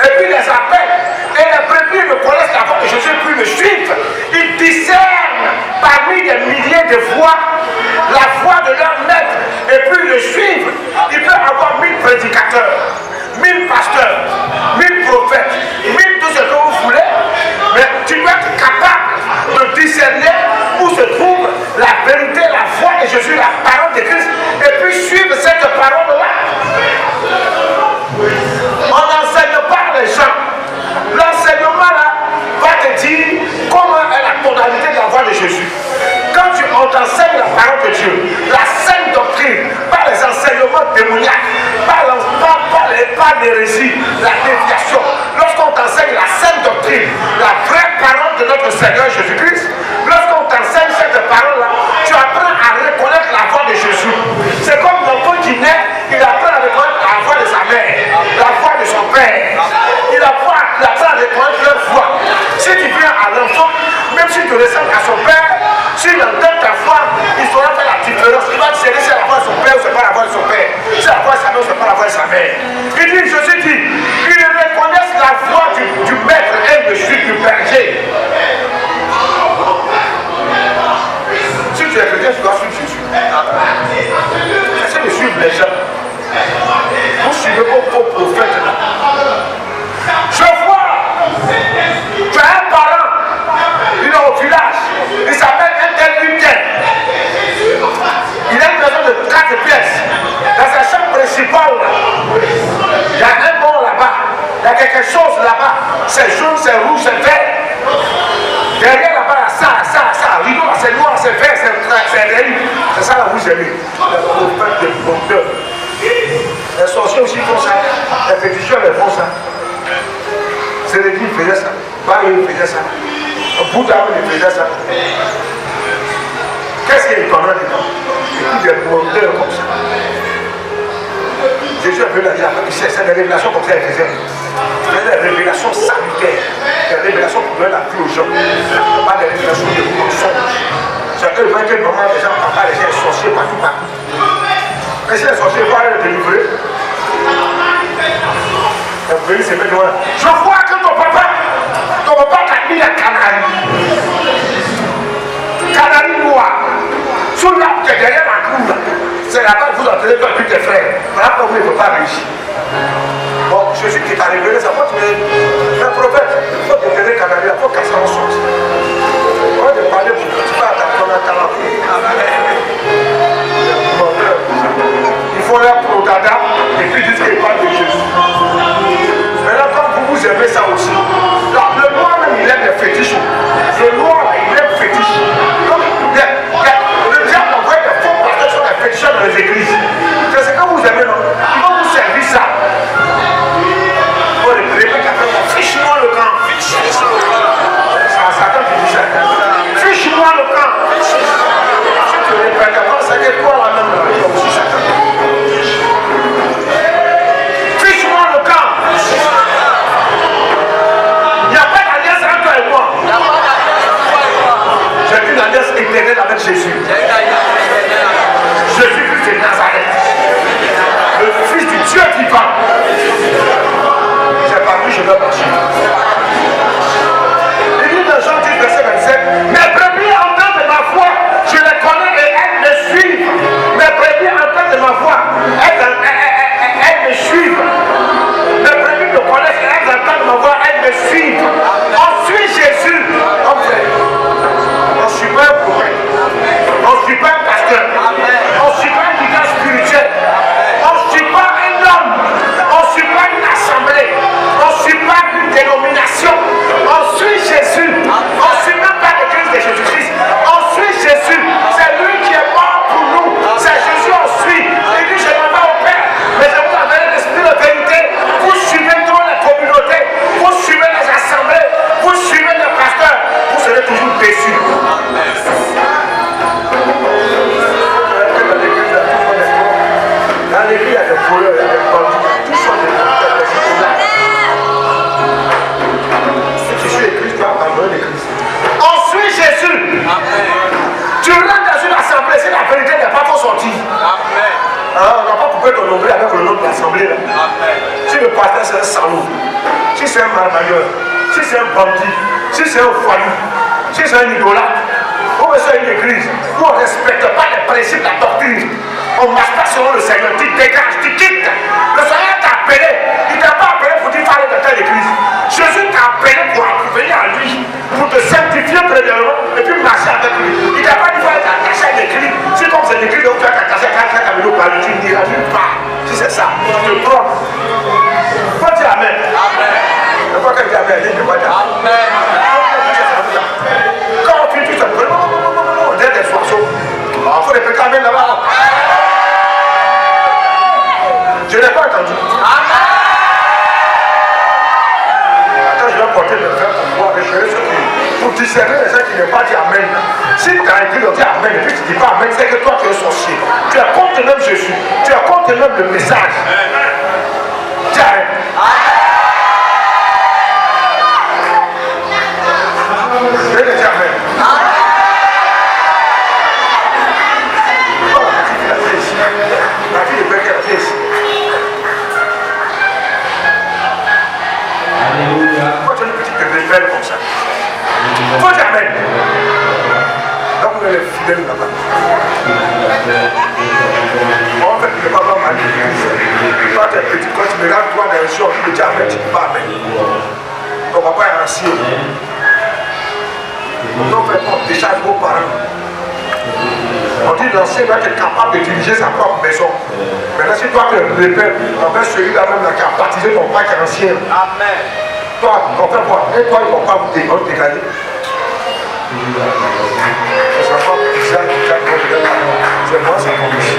Et puis il les appelle. Et les brebis ne connaissent la voix de Jésus, puis le suivent. Ils discernent parmi des milliers de voix la voix de leur maître. Et puis ils le suivent. Il peut avoir 1000 prédicateurs, 1000 pasteurs, 1000 prophètes, 1000 tout ce que vous voulez. Mais tu dois être capable de discerner où se trouve la vérité, la foi de Jésus, la parole de Christ. Et puis suivre cette parole-là. On n'enseigne pas les gens. L'enseignement là va te dire comment est la tonalité de la voix de Jésus. Quand on t'enseigne la parole de Dieu, la sainte doctrine, pas les enseignements démoniaques, pas l'hérésie, la déviation. Lorsqu'on t'enseigne la sainte doctrine, la vraie parole de notre Seigneur Jésus-Christ, lorsqu'on t'enseigne cette parole-là, tu apprends à reconnaître la voix de Jésus. C'est comme l'enfant qui naît, il apprend à reconnaître la voix de sa mère, la voix de son père. Il apprend à reconnaître leur voix. Si tu viens à l'enfant, même si tu ressembles à son père, s'il entend ta voix, il saura faire la différence. Il va te servir si c'est la voix de son père ou c'est pas la voix de son père. Si c'est la voix de sa mère ou c'est pas la voix de sa mère. Il dit, Jésus dit, ils reconnaissent la voix du maître et de celui du berger. Si tu es chrétien, tu dois suivre Jésus. Essayez de suivre les gens. Vous suivez vos prophètes. Je vois, tu as un parent, il est au village, il s'appelle un tel. Il a une maison de 4 pièces. Dans sa chambre principale, il y a un bon là-bas, il y a quelque chose là-bas, c'est jaune, c'est rouge, c'est vert. Derrière là-bas, ça, rideau, c'est noir, c'est vert, c'est rayé. C'est ça là vous aimez. Les prophètes de prompteurs. Les sorciers aussi font ça, les féticheurs font ça. C'est l'église qui faisait ça, Baïe faisait ça, Bouddha faisait ça. Qu'est-ce qui est étonnant dedans? Et puis des prompteurs comme ça. Jésus a vu la dire, c'est des révélations comme ça, il faisait. C'est des révélations salutaires, des révélations pour donner la vie aux gens, pas des révélations de mensonges. C'est eux qui moment les gens parlent, les gens sont sorciers partout. Et si les sorciers vont aller les délivrer, je vois que ton papa t'a mis la canarie. Canarie noire. Sous l'arbre qui est derrière la cour. C'est là-bas que vous entraînez toi et tes frères. Voilà pourquoi il ne faut pas réussir. Bon, Jésus qui t'a révélé, ça faut te un prophète. Il faut te donner canarie, il faut casser en sorte. On va te parler pour que tu vas attaquer ton talent. Il faut leur pro dada et puis dire qu'il parle de Jésus. Maintenant, comme vous aimez ça aussi, le noir même il aime les fétiches. Le noir il aime les fétiches. Le diable envoie des faux pasteurs sur les fétiches dans les églises. C'est ce que vous aimez, non? Ils vont vous servir ça. Oh, les Rebecca fait fiche-moi le camp. C'est Satan qui dit ça. Fiche-moi le camp. Si tu répètes, c'est quoi la même chose? C'est Satan. de Nazareth, le Fils du Dieu vivant. C'est par lui que je dois marcher. Il dit dans Jean 10, verset 27, mes brebis entendent ma voix, je les connais et elles me suivent. Mes brebis entendent ma voix, elles me suivent. Mes brebis me connaissent et elles entendent ma voix, elles me suivent. On suit Jésus, en fait. On ne suit pas un prophète, on ne suit pas un pasteur, on ne suit pas un leader spirituel, on ne suit pas un homme, on ne suit pas une assemblée, on ne suit pas une dénomination, on suit Jésus, on ne suit même pas l'église de Jésus-Christ, on suit Jésus, c'est lui qui est mort pour nous, c'est Jésus on suit. Il dit je ne vais pas au Père, mais je vous enverrai l'esprit de vérité, vous suivez dans les communautés, vous suivez les assemblées, vous suivez les pasteurs, vous serez toujours déçus. Dans l'église, il y a des voleurs, il y a des bandits, tous sont des voleurs. Si tu suis l'église, tu vas abandonner l'église. On suit Jésus. Amen. Tu rentres dans une assemblée, si la vérité n'est pas encore sortie. Amen. On ne va pas couper ton nombril avec le nom de l'assemblée. Si le pasteur c'est un salaud, si c'est un malmailleur, si c'est un bandit, si c'est un foyer, si c'est un idolâtre, ou c'est une église où on ne respecte pas les principes de la doctrine, on ne marche pas selon le Seigneur, tu dégages, tu quittes. Le Seigneur t'a appelé, il ne t'a pas appelé pour dire parler de telle église. Jésus t'a appelé pour venir à lui, pour te sanctifier premièrement et puis marcher avec lui. Il ne t'a pas dit qu'il fallait t'attacher à l'église. Si comme c'est l'église où tu vas t'attacher à quelqu'un qui a venu parler, tu n'iras nulle part. Si c'est ça, tu te prends. Faut dire Amen. Amen. Ne pas que tu Amen, il ne peut pas dire Amen. Quand on finit, tu te prends. On dit des soissons. Il faut répéter Amen là-bas. Je n'ai pas entendu. Amen. Attends, je vais porter le frère pour voir les choses pour discerner les gens qui n'ont pas dit Amen. Si tu as écrit, on dit Amen et puis tu ne dis pas Amen, c'est que toi tu es sorcier. Tu es contre même Jésus. Tu es contre même le message. Dis Amen. Je vais le dire Amen. La fille de Becca, la fille ici. Pourquoi tu as une petite rebelle comme ça? Faut dire Amen. Donc vous êtes fidèles là-bas. En fait, tu ne peux pas voir ma vie. Toi, tu es petit, quand tu me regardes, toi, dans les gens, tu me dis Amen, tu ne peux pas Amen. Ton papa est ancien. Donc, on décharge vos parents. On dit l'ancien doit être capable de diriger sa propre maison. Maintenant, si toi tu es rebelle, envers celui-là même qui a baptisé ton père qui est ancien. Amen. Toi, on fait quoi? Et toi, ils ne vont pas vous dégager. C'est moi, ça commence.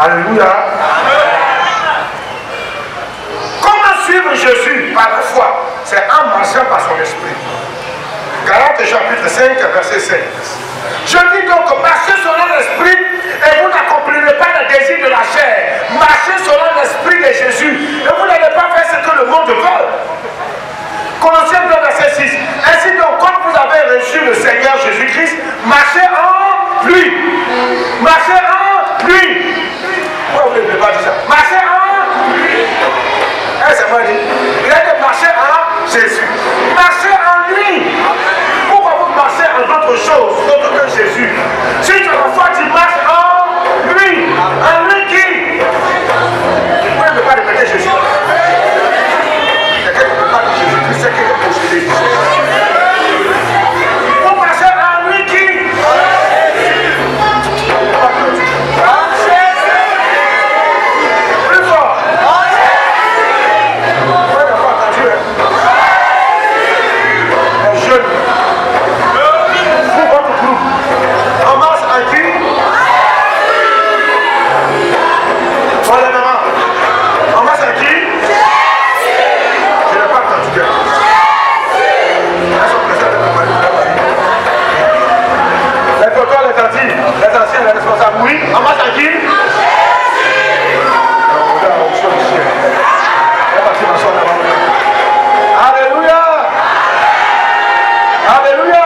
Alléluia. Comment suivre Jésus par la foi? C'est en marchant par son esprit. Galates chapitre 5, verset 16. Je dis donc, marchez selon l'esprit et vous n'accomplirez pas le désir de la chair. Marchez selon l'esprit de Jésus et vous n'allez pas faire ce que le monde veut. Colossiens 2, verset 6. Ainsi donc, comme vous avez reçu le Seigneur Jésus-Christ, marchez en lui. Marchez en lui. Pourquoi vous ne pouvez pas dire ça? Marchez en lui. C'est moi dit. Il a dit marcher en Jésus. Marchez en lui. Pourquoi vous marchez en d'autres choses d'autres que Jésus? Si tu as foi, tu marches en lui. En lui qui? Pourquoi il ne peut pas répéter Jésus? Quelqu'un ne peut pas dire Jésus-Christ, c'est qu'il est possédé. Vous marchez en lui qui? Plus fort. Pour votre groupe, on marche en qui? Voilà maman. On marche en qui? Je n'ai pas entendu bien. Elles sont présentes dans ma vie. Les tontons, les tantis, les anciens, les responsables, oui. On marche en qui? Alléluia. Alléluia.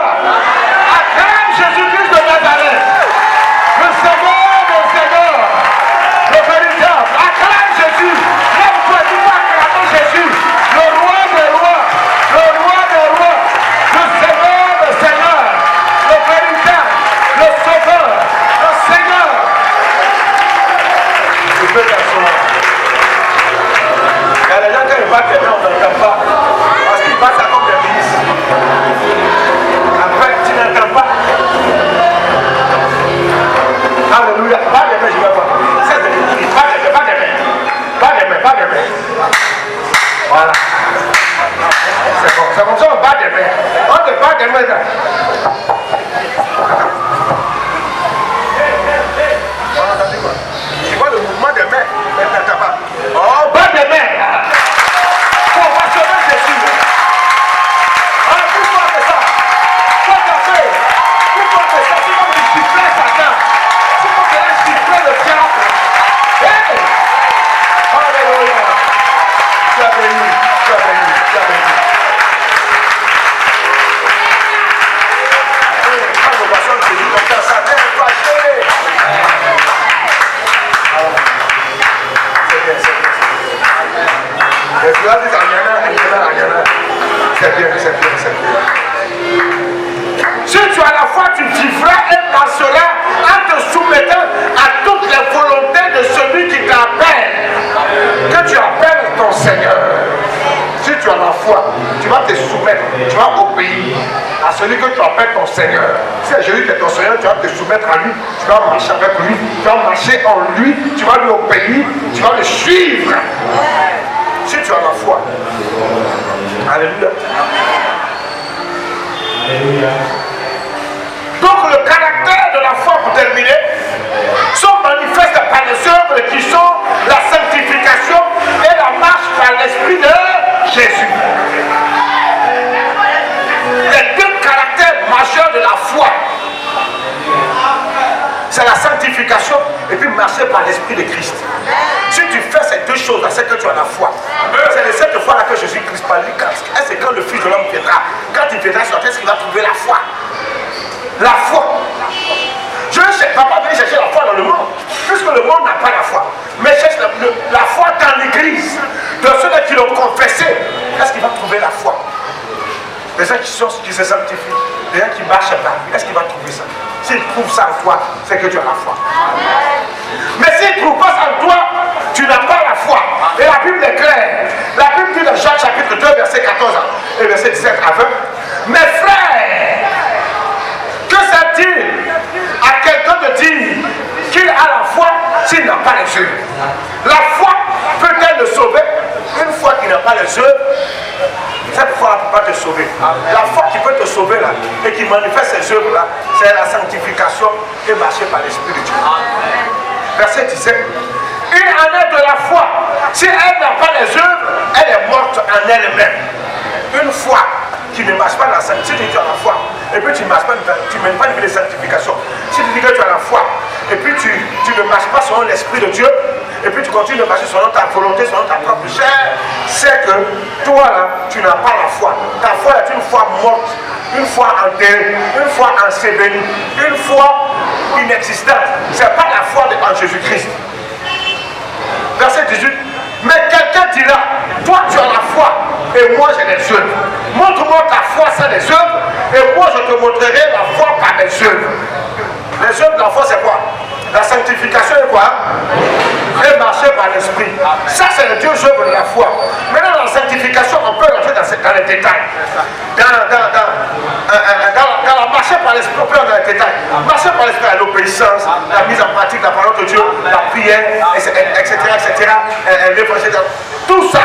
tu vas te soumettre, tu vas obéir à celui que tu appelles ton Seigneur. Si c'est Jésus qui est ton Seigneur, tu vas te soumettre à lui, tu vas marcher avec lui, tu vas marcher en lui, tu vas lui obéir, tu vas le suivre. Si tu as la foi. Alléluia. Alléluia. Donc le caractère de la foi, pour terminer, sont manifestes par les œuvres qui sont la sanctification et la marche par l'Esprit de Jésus. Les deux caractères majeurs de la foi, c'est la sanctification et puis marcher par l'Esprit de Christ. Si tu fais ces deux choses-là, c'est que tu as la foi. C'est de cette foi-là que Jésus-Christ parle. C'est quand le Fils de l'homme viendra. Quand il viendra sur terre, est-ce qu'il va trouver la foi? La foi. Je ne sais pas venir chercher la foi dans le monde, puisque le monde n'a pas la foi. Mais cherche la foi dans l'église. De ceux qui l'ont confessé, est-ce qu'il va trouver la foi? Les gens qui se sanctifient, les gens qui marchent par lui, est-ce qu'il va trouver ça? S'il trouve ça en toi, c'est que tu as la foi. Mais s'il ne trouve pas ça en toi, tu n'as pas la foi. Et la Bible est claire. La Bible dit dans Jacques chapitre 2, verset 14 et verset 17 à 20. Mes frères, que sert-il à quelqu'un de dire qu'il a la foi s'il n'a pas les œuvres? La foi peut-elle le sauver? Une fois qu'il n'a pas les œuvres, cette foi ne peut pas te sauver. La foi qui peut te sauver là et qui manifeste ces œuvres là, c'est la sanctification et marcher par l'Esprit de Dieu. Verset 17. Il en est de la foi. Si elle n'a pas les œuvres, elle est morte en elle-même. Une foi qui ne marche pas dans la sanctification, si tu as la foi, et puis tu ne marches pas, tu ne mènes pas une vie de sanctification. Si tu dis que tu as la foi, et puis tu ne marches pas selon l'Esprit de Dieu, et puis tu continues de marcher selon ta volonté, selon ta propre chair, c'est que toi là, tu n'as pas la foi. Ta foi est une foi morte, une foi enterrée, une foi ensevelie, une foi inexistante. Ce n'est pas la foi en Jésus-Christ. Verset 18. Mais quelqu'un dira, toi tu as la foi et moi j'ai les œuvres. Montre-moi ta foi sans les œuvres et moi je te montrerai la foi par mes œuvres. Les œuvres de la foi c'est quoi? La sanctification est quoi? Et marcher par l'esprit. Ça c'est le Dieu œuvre de la foi. Maintenant dans la sanctification on peut rentrer dans les détails. Dans la marcher par l'esprit, on peut rentrer dans les détails. Marcher par l'esprit, l'obéissance, la mise en pratique de la parole de Dieu, la prière, etc. L'évangile, tout ça.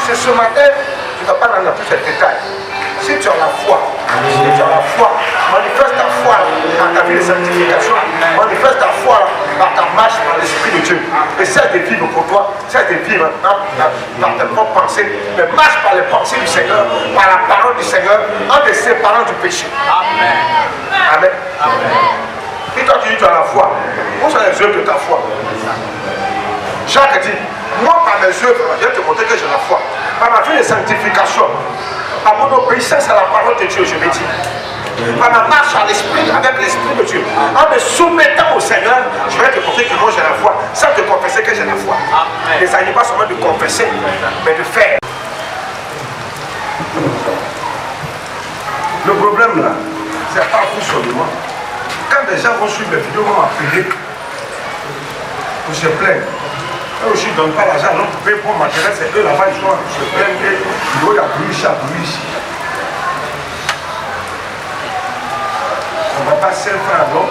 C'est ce matin, tu ne vas pas rentrer dans tous ces détails. Si tu as la foi, manifeste ta foi dans ta vie de sanctification, manifeste ta foi par ta marche par l'Esprit de Dieu. Essaie de vivre pour toi, essaie de vivre par tes propres pensées, mais marche par les pensées du Seigneur, par la parole du Seigneur, en te séparant du péché. Amen. Amen. Amen. Et toi tu dis tu as la foi, où sont les œuvres de ta foi? Jacques dit, moi par mes œuvres, je vais te montrer que j'ai la foi. Par ma vie de sanctification, par mon obéissance à la parole de Dieu, je vais dire. Par ma marche à l'esprit, avec l'Esprit de Dieu, en me soumettant au Seigneur, je vais te montrer que moi j'ai la foi, sans te confesser que j'ai la foi. Il ne s'agit pas seulement de confesser, mais de faire. Le problème là, c'est pas vous seulement. Quand des gens vont suivre les vidéos, vont m'appeler pour se plaindre. Eux aussi ne donnent pas l'argent, donc pour payer pour matériel, c'est eux là-bas, ils se plaignent, il y a plus ici, à plus ici. On ne va pas s'en faire non.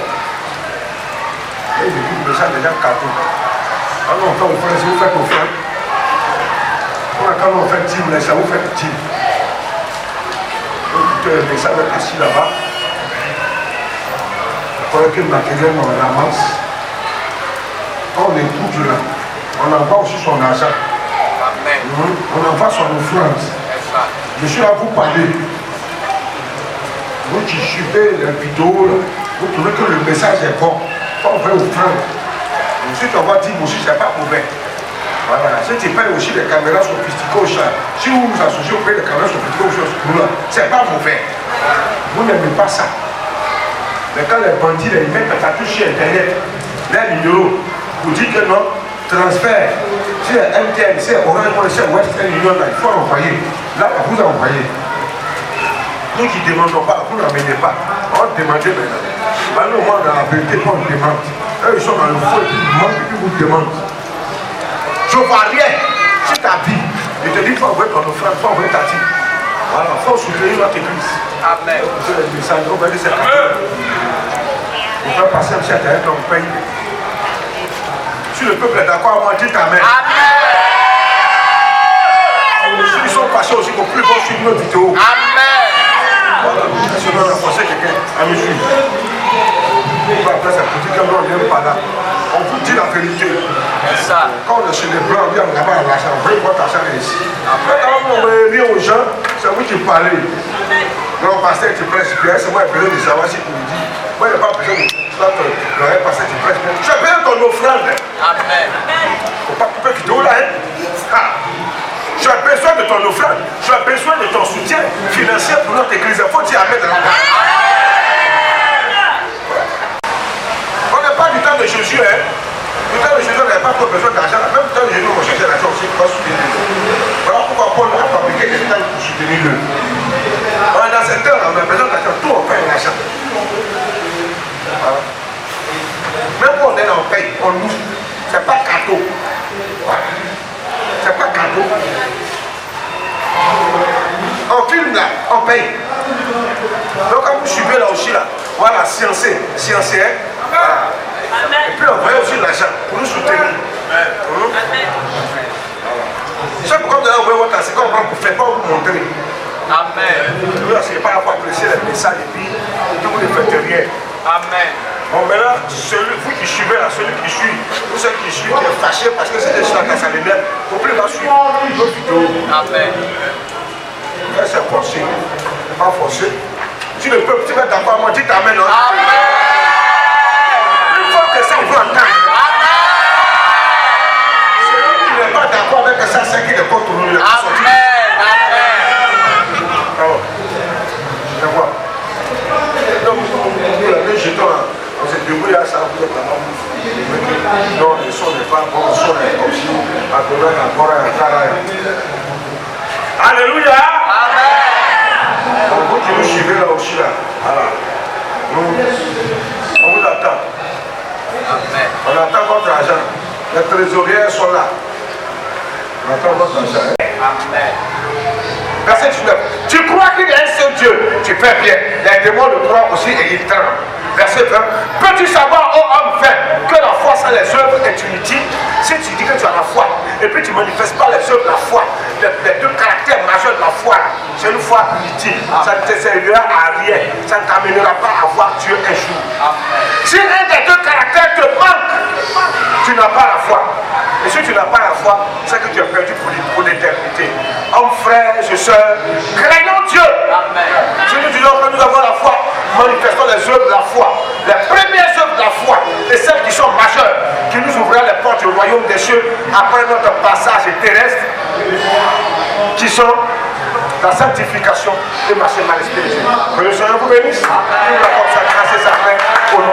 Et ils disent, les gens déjà cadeaux. Quand on fait offrande, si vous faites offrande, quand on fait team, ça vous faites team. Donc, les gens sont assis là-bas. Pour que le matériel, on ramasse. Quand on écoute là, on envoie aussi son argent. Amen. On envoie son offrande. Je suis là pour parler. Vous qui suivez les vidéos, vous trouvez que le message est bon. Quand on fait offrande, si tu envoies 10 aussi, ce n'est pas mauvais. Voilà. Si tu payes aussi les caméras sophistiquées au chat, si vous vous associez au prix des caméras sophistiquées au chat, ce n'est pas mauvais. Vous n'aimez pas ça. Mais quand les bandits ils mettent ta touche sur internet, les numéros, vous dites que non, transfert, c'est MTN, c'est Orange, c'est Western Union, il faut envoyer. Là, vous envoyez. Nous qui ne demandons pas, vous n'amenez pas. On demande maintenant. Maintenant, moi, dans la vérité, on demande. Eux, ils sont dans le faux, ils demandent et puis vous demandent. Je ne vois rien. Si tu as dit, je te dis, il faut envoyer ton offrande, il faut envoyer ta dîme. Voilà, il faut soutenir notre église. Amen. On va dire c'est on va passer un certain temps au pays. Si le peuple est d'accord, on va dire Amen. Ils sont passés aussi pour plus voir suivre nos vidéos. Amen. Voilà, si on a forcé quelqu'un à me suivre. On va après ça politique, on ne vient pas là. On vous dit la vérité. C'est ça. Quand on est chez les blancs, on vient là-bas à l'argent. On veut votre argent ici. Quand on veut dire aux gens, c'est vous qui parlez. Non, pasteur, tu prêches bien. C'est moi qui ai besoin de savoir si tu me dis. Moi, il n'y a pas besoin de ça. Le pasteur, tu prêches bien. Tu as besoin de ton offrande. Amen. Il ne faut pas couper vidéo là. Tu as besoin de ton offrande. Tu as besoin de ton soutien financier pour notre église. Il faut dire Amen de la part. On n'est pas du temps de Jésus, hein. Du temps de Jésus, on n'avait pas trop besoin d'argent. Même du temps de Jésus, on cherchait l'argent aussi pour soutenir. Voilà pourquoi Paul a fabriqué des temps pour soutenir le. Dans cette heure, on a besoin d'argent. Tout on paye l'argent. Voilà. Même quand on est là, on paye, on loue. C'est pas cadeau. Voilà. C'est pas cadeau. On filme là, on paye. Donc quand vous suivez là aussi là, voilà, sciencé, voilà. Et puis on voit aussi l'argent pour nous soutenir. Chaque fois que vous voyez votre c'est comme on ne fait pas vous montrer. Amen. Ce n'est pas là pour apprécier les messages et puis vous ne faites rien. Amen. Bon, maintenant, vous qui suivez là, celui qui suit, ou celui qui suit, qui est fâché parce que c'est des choses à sa lumière, il ne faut plus la suivre nos vidéos. Amen. C'est forcé, pas forcé. Si le peuple, tu vas d'accord, moi, dis Amen. Amen. Plus fort que ça, il faut entendre. Celui qui n'est pas d'accord avec ça, c'est qu'il est contre nous. Amen. Amen. Alors, je vois. Donc, les jetons, on s'est débrouillé à ça, vous êtes là-bas. Non, le son n'est pas bon, le son est comme si, à Corée, encore un carré. Alléluia. Amen. Donc, vous qui nous suivez là aussi, là, voilà. On vous attend. Amen. On attend votre argent. Les trésoriers sont là. On attend votre argent. Amen. Verset 19. Tu crois qu'il y a un seul Dieu, tu fais bien. Les démons le croient aussi et ils tremblent. Verset 20. Peux-tu savoir, ô homme faible, que la foi sans les œuvres est inutile? Si tu dis que tu as la foi et puis tu ne manifestes pas les œuvres de la foi, les deux caractères majeurs de la foi, c'est une foi inutile. Ça ne te servira à rien. Ça ne t'amènera pas à voir Dieu un jour. Si un des deux caractères te manque, tu n'as pas la foi. Et si tu n'as pas la foi, c'est que tu es perdu pour l'éternité. Hommes, frères et sœurs, craignons Dieu. Amen. Si nous disons que nous avons la foi, manifestons les œuvres de la foi. Les premières œuvres de la foi, et celles qui sont majeures, qui nous ouvrira les portes du royaume des cieux après notre passage terrestre, qui sont la sanctification et marcher mal spirituel. Que le Seigneur vous bénisse. Nous la consacrons à ses affaires au nom